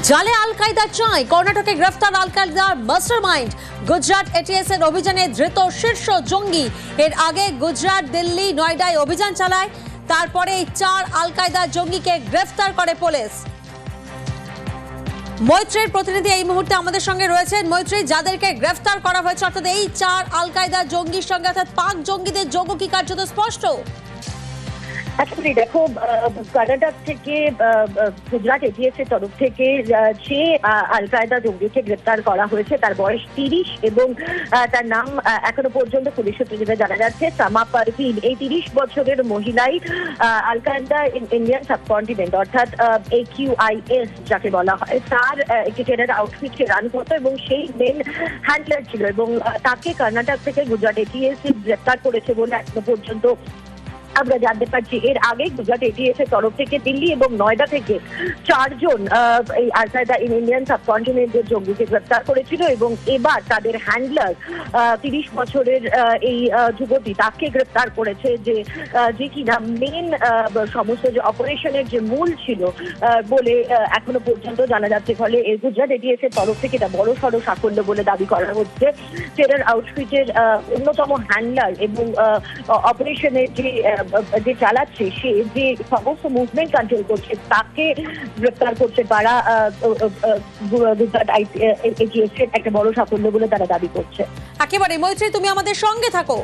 জালে আল কায়দা চায় কর্ণাটকে গ্রেফতার আল কায়দার মাস্টারমাইন্ড। গুজরাট এটিএস এর অভিযানে ধৃত শীর্ষ জঙ্গি। এর আগে গুজরাট, দিল্লি, নয়ডায় অভিযান চালায়, তারপরে এই 4 আল কায়দা জঙ্গিকে গ্রেফতার করে পুলিশ। মৈত্রীর প্রতিনিধি এই মুহূর্তে আমাদের সঙ্গে রয়েছেন। মৈত্রী, যাদেরকে গ্রেফতার করা হয়েছে অর্থাৎ এই 4 আল কায়দা জঙ্গির সঙ্গে অর্থাৎ পাক জঙ্গিদের যোগ কি কার্যত স্পষ্ট? আসলে দেখো, কর্ণাটক থেকে গুজরাট এটিএস এর তরফ থেকে যে আল কায়দা জঙ্গিকে গ্রেপ্তার করা হয়েছে তার বয়স 30 এবং তার নাম এখনো পর্যন্ত পুলিশ সূত্রে যেটা জানা যাচ্ছে সামা পারভিন। এই 30 বছরের মহিলাই আল কায়দা ইন্ডিয়ান সাবকন্টিনেন্ট অর্থাৎ AQIS যাকে বলা হয় তার একটি টেরার আউটফিটকে রান করতো এবং সেই মেন হ্যান্ডলার ছিল এবং তাকে কর্ণাটক থেকে গুজরাট এটিএস গ্রেপ্তার করেছে বলে এখনো পর্যন্ত আমরা জানতে পারছি। এর আগে গুজরাট এটিএস এর তরফ থেকে দিল্লি এবং নয়ডা থেকে 4 জন এই আল কায়দা ইন্ডিয়ান সাবকন্টিনেন্টের জঙ্গিকে গ্রেপ্তার করেছিল এবং এবার তাদের হ্যান্ডলার 30 বছরের এই যুবতী তাকে গ্রেপ্তার করেছে যে কিনা মেন সমস্ত যে অপারেশনের যে মূল ছিল বলে এখনো পর্যন্ত জানা যাচ্ছে। ফলে এই গুজরাট এটিএস এর তরফ থেকে এটা বড় সড় সাফল্য বলে দাবি করা হচ্ছে। টেরার আউটফিটের অন্যতম হ্যান্ডলার এবং অপারেশনের যে চালাচ্ছে সে যে সমস্ত মুভমেন্ট কন্ট্রোল করছে তাকে গ্রেপ্তার করতে পারা গুজরাট এটিএস এর একটা বড় সাফল্য বলে তারা দাবি করছে। একেবারে মৈত্রী, তুমি আমাদের সঙ্গে থাকো।